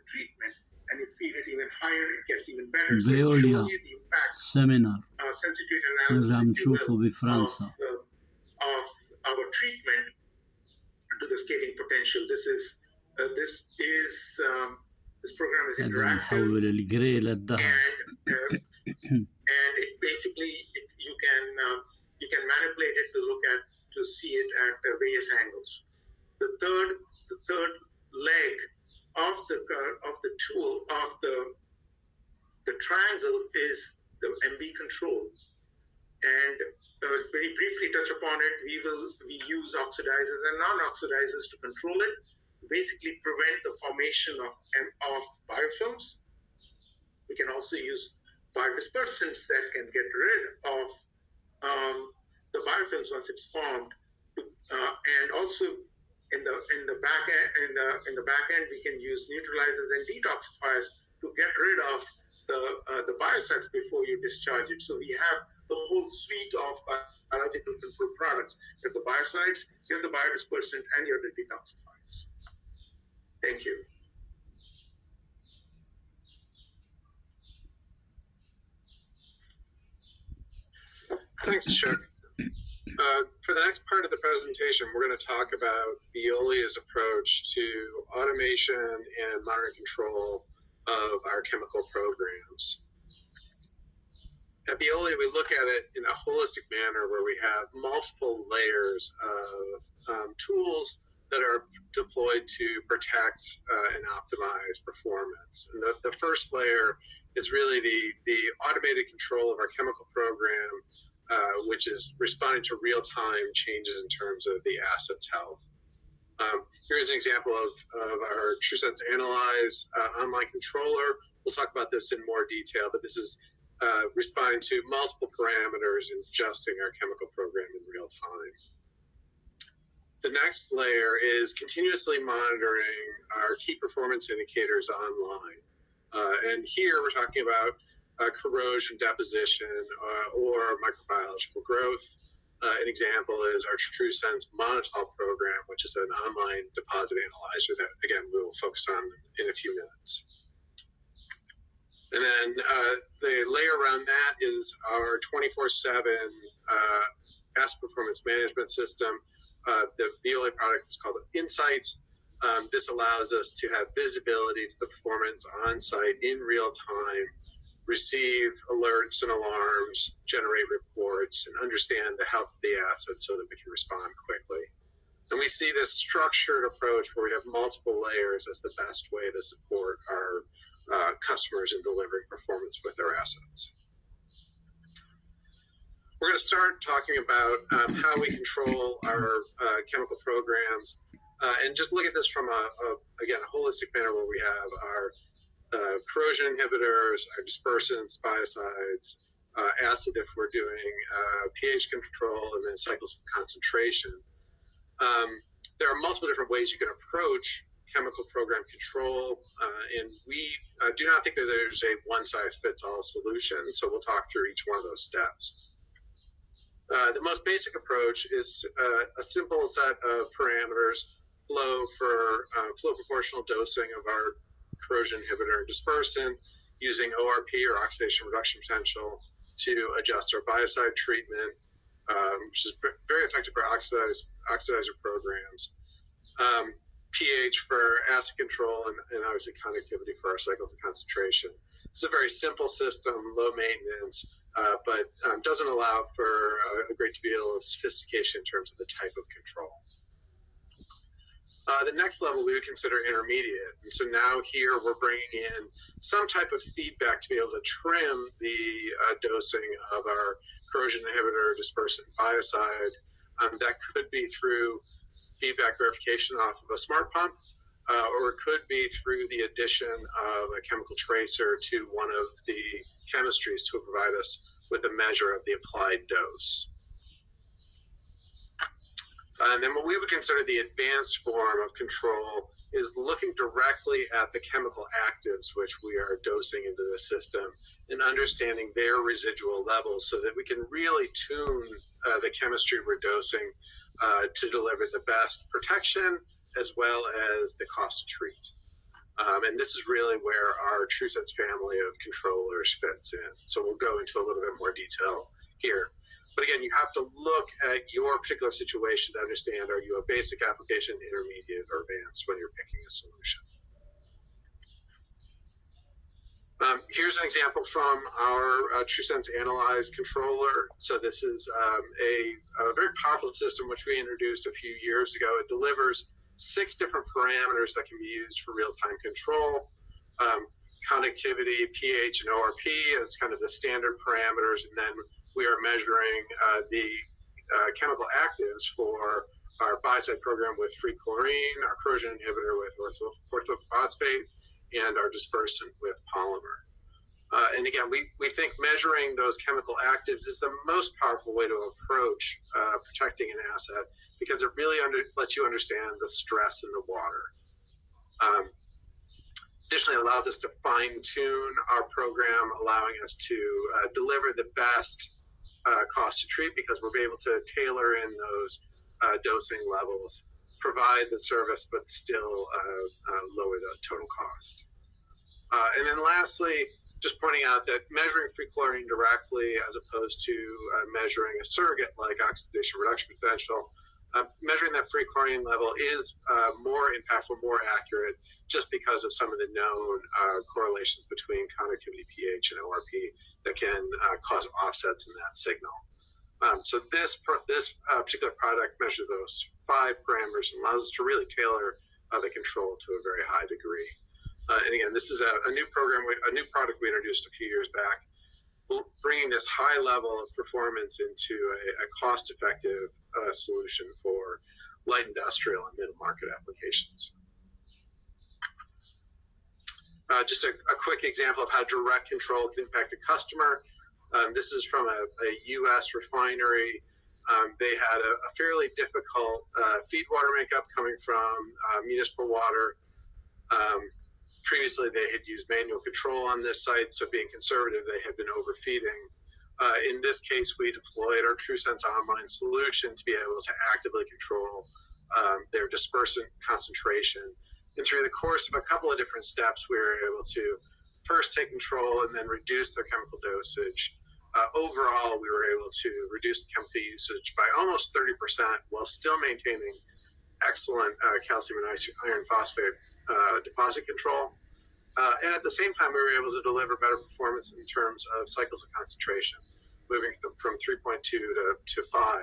the treatment, and you feed it even higher, it gets even better. So it Veolia shows you the impact, seminar sensitivity analysis, نرجع if you نشوفه will, بفرنسا. of our treatment to the scaling potential. This program is هذا interactive, بنحول الجري للذهب. and it basically you can manipulate it to see it at various angles. The third leg of the tool of the triangle is the MB control, and very briefly touch upon it. We use oxidizers and non-oxidizers to control it, basically prevent the formation of biofilms. We can also use biodispersants that can get rid of the biofilms once it's formed, and also in the back end we can use neutralizers and detoxifiers to get rid of the biocides before you discharge it. So we have the whole suite of biological control products. You have the biocides, you have the biodispersant, and you have the detoxifiers. Thank you. Thanks, Jacques. For the next part of the presentation, we're going to talk about Veolia's approach to automation and monitoring control of our chemical programs. At Veolia, we look at it in a holistic manner where we have multiple layers of tools that are deployed to protect and optimize performance. And the first layer is really the automated control of our chemical program, which is responding to real-time changes in terms of the asset's health. Here's an example of our TrueSense Analyze online controller. We'll talk about this in more detail, but this is responding to multiple parameters and adjusting our chemical program in real time. The next layer is continuously monitoring our key performance indicators online. And here we're talking about corrosion deposition or microbiological growth. An example is our TrueSense Monitol program, which is an online deposit analyzer that, again, we will focus on in a few minutes. And then the layer around that is our 24/7 asset performance management system. The Veolia product is called Insight. This allows us to have visibility to the performance on site in real time, receive alerts and alarms, generate reports, and understand the health of the asset so that we can respond quickly. And we see this structured approach where we have multiple layers as the best way to support our customers in delivering performance with their assets. We're going to start talking about how we control our chemical programs, and just look at this from again, a holistic manner where we have our corrosion inhibitors, our dispersants, biocides, acid if we're doing pH control, and then cycles of concentration. There are multiple different ways you can approach chemical program control, and we do not think that there's a one-size-fits-all solution, so we'll talk through each one of those steps. The most basic approach is a simple set of parameters, flow proportional dosing of our corrosion inhibitor and dispersant, using ORP or oxidation reduction potential to adjust our biocide treatment, which is very effective for oxidizer programs, pH for acid control, and obviously conductivity for our cycles of concentration. It's a very simple system, low maintenance, but doesn't allow for a great deal of sophistication in terms of the type of control. The next level we would consider intermediate. And so now here we're bringing in some type of feedback to be able to trim the dosing of our corrosion inhibitor, dispersant, biocide. That could be through feedback verification off of a smart pump, or it could be through the addition of a chemical tracer to one of the chemistries to provide us with a measure of the applied dose. And then what we would consider the advanced form of control is looking directly at the chemical actives which we are dosing into the system and understanding their residual levels so that we can really tune the chemistry we're dosing to deliver the best protection as well as the cost to treat. And this is really where our TrueSense family of controllers fits in. So we'll go into a little bit more detail here. But again, you have to look at your particular situation to understand, are you a basic application, intermediate, or advanced when you're picking a solution. Here's an example from our TrueSense Analyze controller. So this is a very powerful system which we introduced a few years ago. It delivers 6 different parameters that can be used for real-time control. Conductivity, pH, and ORP as kind of the standard parameters, and then we are measuring the chemical actives for our biocide program with free chlorine, our corrosion inhibitor with orthophosphate, and our dispersant with polymer. And again, we think measuring those chemical actives is the most powerful way to approach protecting an asset, because it really lets you understand the stress in the water. Additionally, it allows us to fine-tune our program, allowing us to deliver the best cost to treat, because we'll be able to tailor in those dosing levels, provide the service, but still lower the total cost. And then lastly, just pointing out that measuring free chlorine directly as opposed to measuring a surrogate like oxidation reduction potential, measuring that free chlorine level is more impactful, more accurate, just because of some of the known correlations between conductivity, pH, and ORP that can cause offsets in that signal. So this particular product measures those 5 parameters and allows us to really tailor the control to a very high degree. And again, this is a new program, a new product we introduced a few years back, bringing this high level of performance into a cost-effective solution for light industrial and middle market applications. Just a quick example of how direct control can impact a customer. This is from a U.S. refinery. They had a fairly difficult feed water makeup coming from municipal water. Previously, they had used manual control on this site, so being conservative, they had been overfeeding. In this case, we deployed our TrueSense online solution to be able to actively control their dispersant concentration. And through the course of a couple of different steps, we were able to first take control and then reduce their chemical dosage. Overall, we were able to reduce the chemical usage by almost 30% while still maintaining excellent calcium and iron phosphate deposit control. And at the same time, we were able to deliver better performance in terms of cycles of concentration, moving from 3.2 to 5.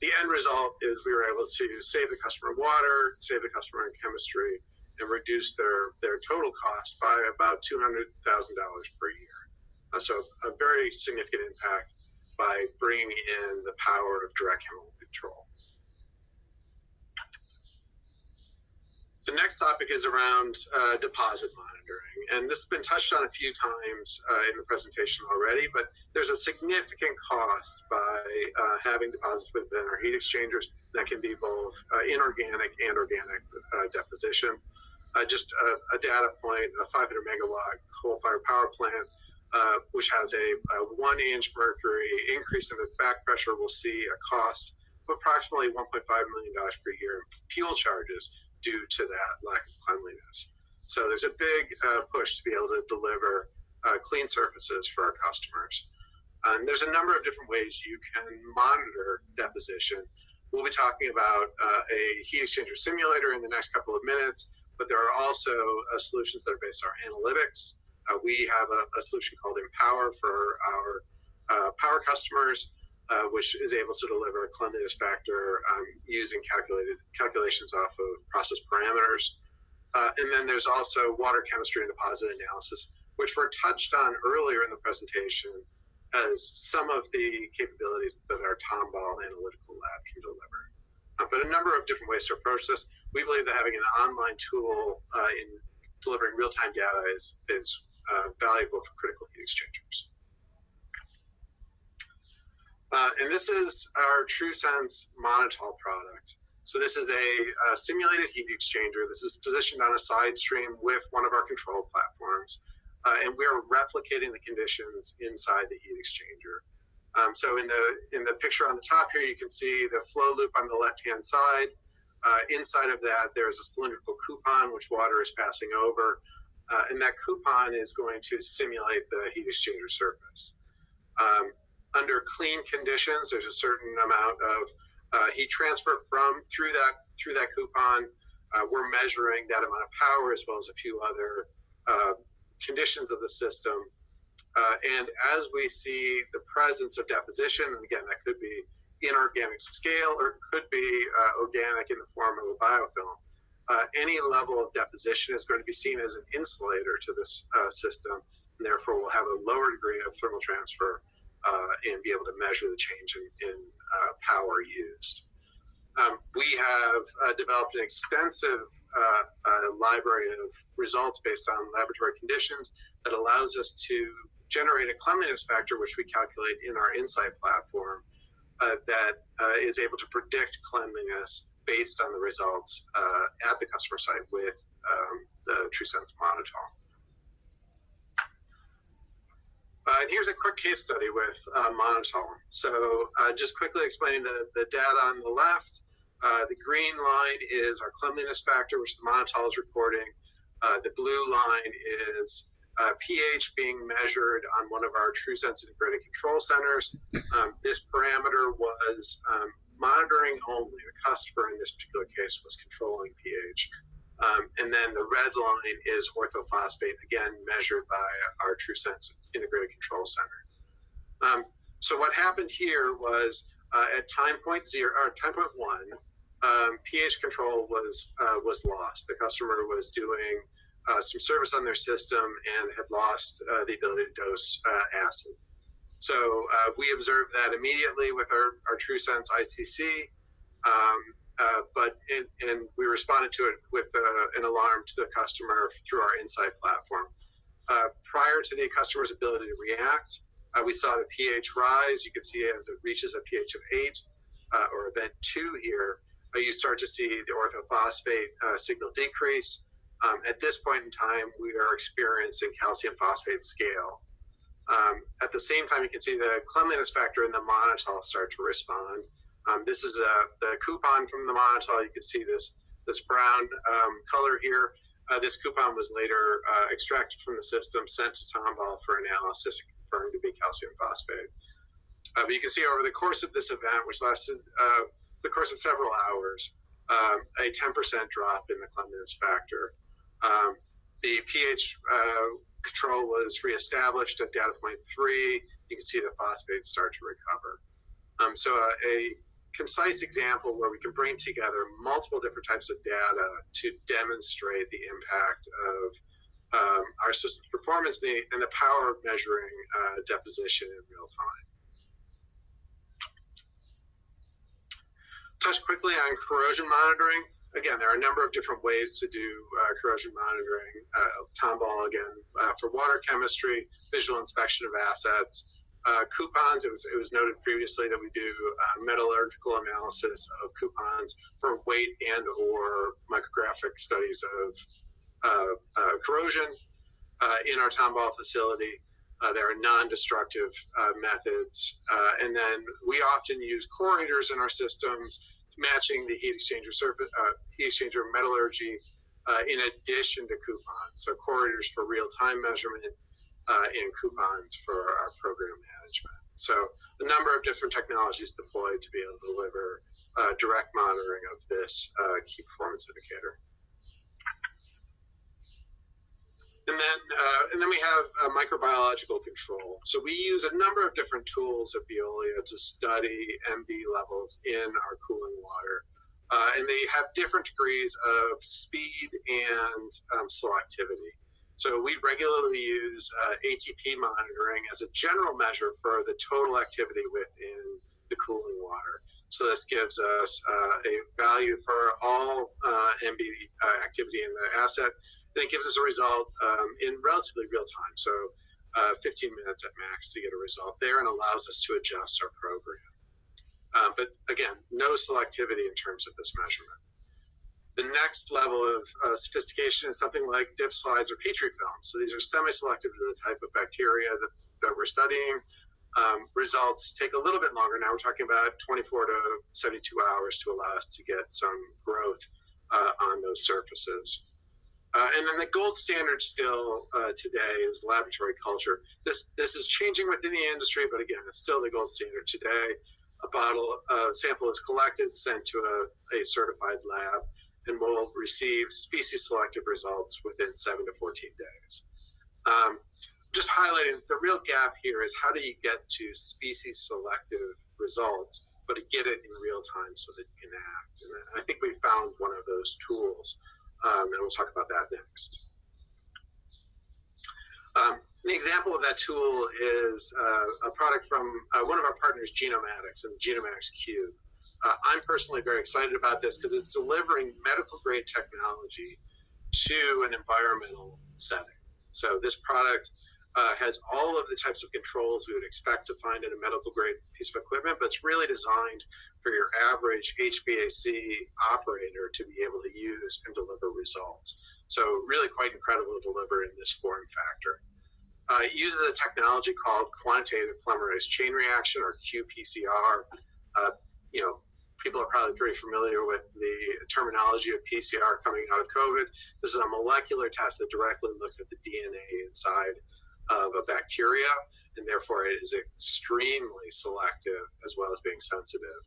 The end result is we were able to save the customer water, save the customer in chemistry, and reduce their total cost by about $200,000 per year. So a very significant impact by bringing in the power of direct chemical control. The next topic is around deposit monitoring, and this has been touched on a few times in the presentation already, but there's a significant cost by having deposits within our heat exchangers that can be both inorganic and organic deposition. Just a data point, a 500 megawatt coal-fired power plant, which has a 1-inch mercury increase in the back pressure, will see a cost of approximately $1.5 million per year in fuel charges due to that lack of cleanliness. So there's a big push to be able to deliver clean surfaces for our customers. And there's a number of different ways you can monitor deposition. We'll be talking about a heat exchanger simulator in the next couple of minutes, but there are also solutions that are based on our analytics. We have a solution called Empower for our power customers, which is able to deliver a cleanliness factor using calculations off of process parameters. And then there's also water chemistry and deposit analysis, which were touched on earlier in the presentation as some of the capabilities that our Tomball analytical lab can deliver. But a number of different ways to approach this. We believe that having an online tool in delivering real-time data is valuable for critical heat exchangers. And this is our TrueSense Monitol product. So this is a simulated heat exchanger. This is positioned on a side stream with one of our control platforms. And we are replicating the conditions inside the heat exchanger. So in the picture on the top here, you can see the flow loop on the left-hand side. Inside of that, there's a cylindrical coupon which water is passing over, and that coupon is going to simulate the heat exchanger surface. Under clean conditions, there's a certain amount of heat transfer through that coupon. We're measuring that amount of power as well as a few other conditions of the system. And as we see the presence of deposition, and again, that could be inorganic scale or it could be organic in the form of a biofilm, any level of deposition is going to be seen as an insulator to this system, and therefore will have a lower degree of thermal transfer and be able to measure the change in power used. We have developed an extensive library of results based on laboratory conditions that allows us to generate a cleanliness factor, which we calculate in our Insight platform, that is able to predict cleanliness based on the results at the customer site with the TrueSense monitol. And here's a quick case study with monitol. So just quickly explaining the data on the left. The green line is our cleanliness factor, which the monitol is recording. The blue line is pH being measured on one of our TrueSense integrated control centers. This parameter was monitoring only. The customer in this particular case was controlling pH. And then the red line is orthophosphate, again measured by our TrueSense integrated control center. So what happened here was at time point 1, pH control was lost. The customer was doing some service on their system and had lost the ability to dose acid. So we observed that immediately with our TrueSense ICC, and we responded to it with an alarm to the customer through our Insight platform. Prior to the customer's ability to react, we saw the pH rise. You can see as it reaches a pH of 8 or event 2 here, you start to see the orthophosphate signal decrease. At this point in time, we are experiencing calcium phosphate scale. At the same time, you can see the cleanliness factor in the monitol start to respond. This is the coupon from the monitol. You can see this brown color here. This coupon was later extracted from the system, sent to Tomball for analysis, confirmed to be calcium phosphate. But you can see over the course of this event, which lasted the course of several hours, a 10% drop in the cleanliness factor. The pH control was reestablished at data point 3. You can see the phosphates start to recover. So a concise example where we can bring together multiple different types of data to demonstrate the impact of our system's performance and the power of measuring deposition in real time. Touch quickly on corrosion monitoring. Again, there are a number of different ways to do corrosion monitoring. Tomball, again, for water chemistry, visual inspection of assets. Coupons, it was noted previously that we do metallurgical analysis of coupons for weight and or micrographic studies of corrosion. In our Tomball facility, there are non-destructive methods. And then we often use correlators in our systems, matching the heat exchanger metallurgy in addition to coupons. So correlators for real-time measurement and coupons for our program management. So a number of different technologies deployed to be able to deliver direct monitoring of this key performance indicator. And then we have microbiological control. So we use a number of different tools at Veolia to study MB levels in our cooling water. And they have different degrees of speed and selectivity. So we regularly use ATP monitoring as a general measure for the total activity within the cooling water. So this gives us a value for all MB activity in the asset. And it gives us a result in relatively real time, so 15 minutes at max to get a result there, and allows us to adjust our program. But again, no selectivity in terms of this measurement. The next level of sophistication is something like dip slides or Petri films. So these are semi-selective to the type of bacteria that we're studying. results take a little bit longer. Now we're talking about 24 to 72 hours to allow us to get some growth on those surfaces. And then the gold standard still today is laboratory culture. This is changing within the industry, but again, it's still the gold standard today. A sample is collected, sent to a certified lab, and will receive species selective results within 7 to 14 days. Just highlighting the real gap here is how do you get to species selective results, but to get it in real time so that you can act. And I think we found one of those tools, and we'll talk about that next. An example of that tool is a product from one of our partners, Genomatics, and Genomatics Cube. I'm personally very excited about this because it's delivering medical grade technology to an environmental setting. So this product has all of the types of controls we would expect to find in a medical grade piece of equipment, but it's really designed for your average HVAC operator to be able to use and deliver results. So really quite incredible to deliver in this form factor. It uses a technology called quantitative polymerase chain reaction, or qPCR. People are probably pretty familiar with the terminology of PCR coming out of COVID. This is a molecular test that directly looks at the DNA inside of a bacteria, and therefore it is extremely selective as well as being sensitive.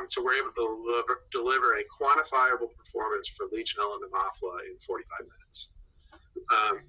So we're able to deliver a quantifiable performance for Legionella pneumophila in 45 minutes.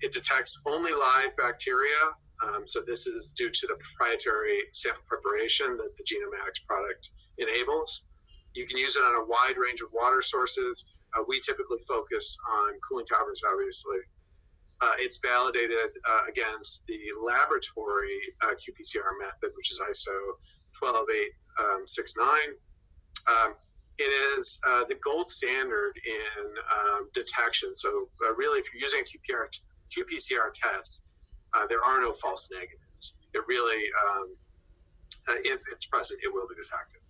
It detects only live bacteria, so this is due to the proprietary sample preparation that the Genomatics product enables. You can use it on a wide range of water sources. We typically focus on cooling towers, obviously. It's validated against the laboratory qPCR method, which is ISO 12869. It is the gold standard in detection. So really, if you're using a qPCR test, there are no false negatives. It really, if it's present, it will be detected.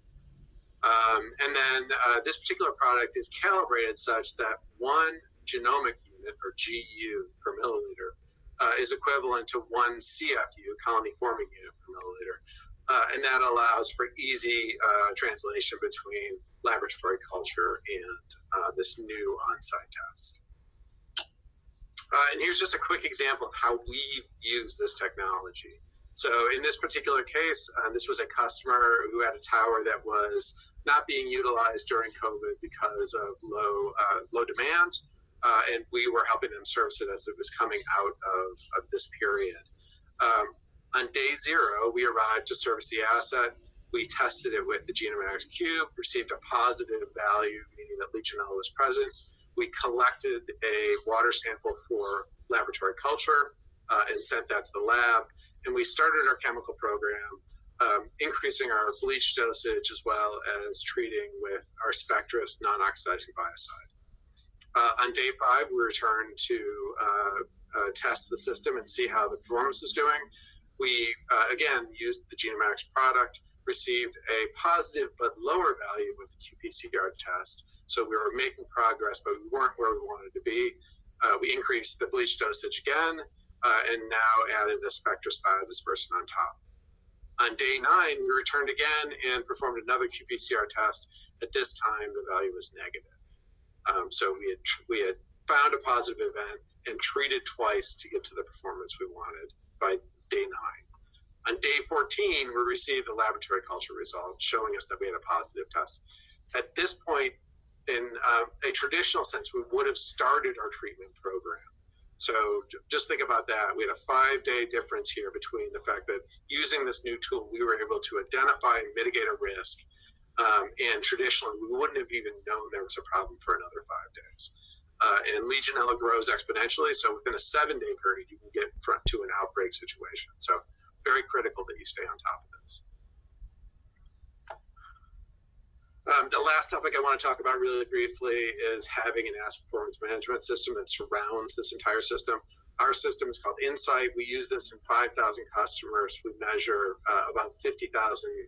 And then this particular product is calibrated such that one genomic unit, or GU per milliliter, is equivalent to one CFU, colony forming unit per milliliter. And that allows for easy translation between laboratory culture and this new on-site test. And here's just a quick example of how we use this technology. So in this particular case, this was a customer who had a tower that was not being utilized during COVID because of low demand, and we were helping them service it as it was coming out of this period. On day 0, we arrived to service the asset. We tested it with the Genomatics Cube, received a positive value, meaning that Legionella was present. We collected a water sample for laboratory culture and sent that to the lab. And we started our chemical program, increasing our bleach dosage as well as treating with our Spectrus non-oxidizing biocide. On day 5, we returned to test the system and see how the performance is doing. We, again, used the Genomatics product, received a positive but lower value with the qPCR test. So we were making progress, but we weren't where we wanted to be. We increased the bleach dosage again, and now added the Spectrus biodispersant on top. On day 9, we returned again and performed another qPCR test. At this time, the value was negative. So we had found a positive event and treated twice to get to the performance we wanted by day 9. On day 14, we received a laboratory culture result showing us that we had a positive test. At this point, in a traditional sense, we would have started our treatment program. So just think about that. We had a 5-day difference here between the fact that using this new tool, we were able to identify and mitigate a risk. And traditionally, we wouldn't have even known there was a problem for another 5 days. And Legionella grows exponentially. So within a 7-day period, you can get to an outbreak situation. So very critical that you stay on top of this. The last topic I want to talk about really briefly is having an asset performance management system that surrounds this entire system. Our system is called Insight. We use this in 5,000 customers. We measure about 50,000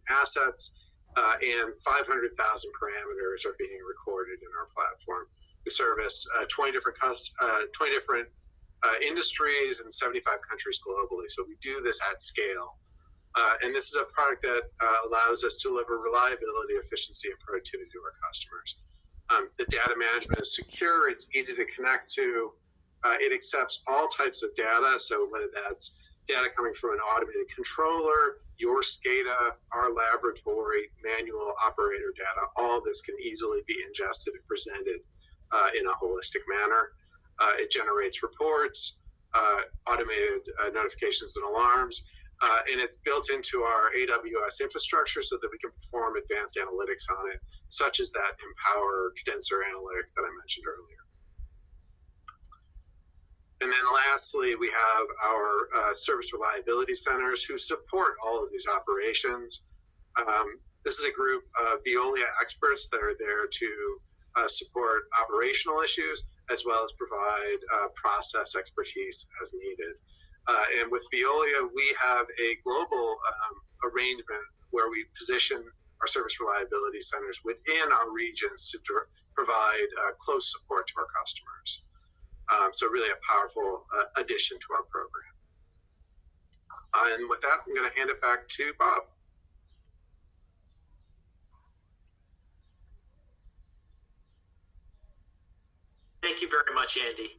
assets, and 500,000 parameters are being recorded in our platform. We service 20 different industries in 75 countries globally. So we do this at scale. And this is a product that allows us to deliver reliability, efficiency, and productivity to our customers. The data management is secure. It's easy to connect to. It accepts all types of data. So whether that's data coming from an automated controller, your SCADA, our laboratory, manual operator data, all of this can easily be ingested and presented in a holistic manner. It generates reports, automated notifications and alarms, and it's built into our AWS infrastructure so that we can perform advanced analytics on it, such as that Empower condenser analytic that I mentioned earlier. And then lastly, we have our service reliability centers who support all of these operations. This is a group of Veolia experts that are there to support operational issues as well as provide process expertise as needed. And with Veolia, we have a global arrangement where we position our service reliability centers within our regions to provide close support to our customers. So really a powerful addition to our program. And with that, I'm going to hand it back to Bob. Thank you very much, Andy.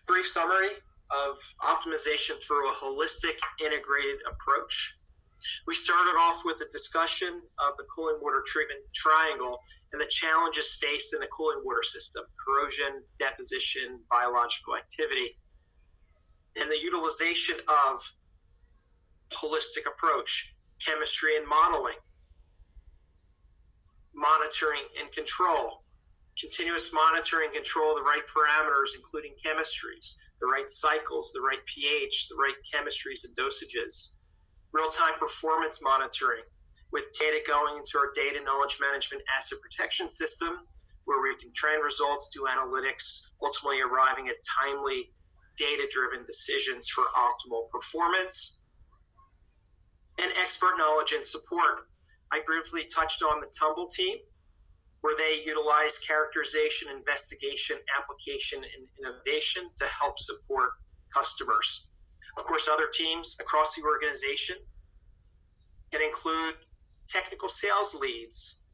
Brief summary of optimization through a holistic, integrated approach. We started off with a discussion of the cooling water treatment triangle and the challenges faced in the cooling water system: corrosion, deposition, biological activity, and the utilization of holistic approach, chemistry and modeling, monitoring and control, continuous monitoring and control of the right parameters, including chemistries, the right cycles, the right pH, the right chemistries and dosages, real-time performance monitoring with data going into our data knowledge management asset protection system, where we can train results, do analytics, ultimately arriving at timely data-driven decisions for optimal performance, and expert knowledge and support. I briefly touched on the Tumble team, where they utilize characterization, investigation, application, and innovation to help support customers. Of course, other teams across the organization can include technical sales leads,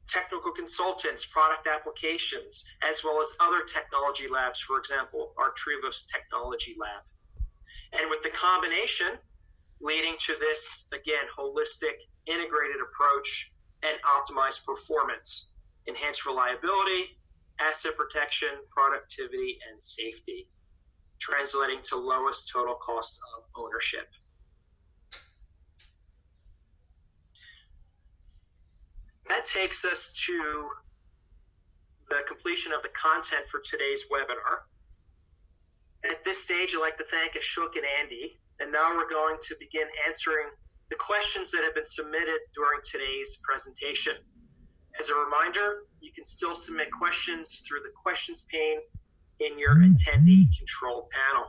technical consultants, product applications, as well as other technology labs, for example, our Trivos Technology Lab. And with the combination leading to this, again, holistic, integrated approach and optimized performance, enhanced reliability, asset protection, productivity, and safety, translating to lowest total cost of ownership. That takes us to the completion of the content for today's webinar. At this stage, I'd like to thank Ashok and Andy, and now we're going to begin answering the questions that have been submitted during today's presentation. As a reminder, you can still submit questions through the questions pane in your attendee control panel.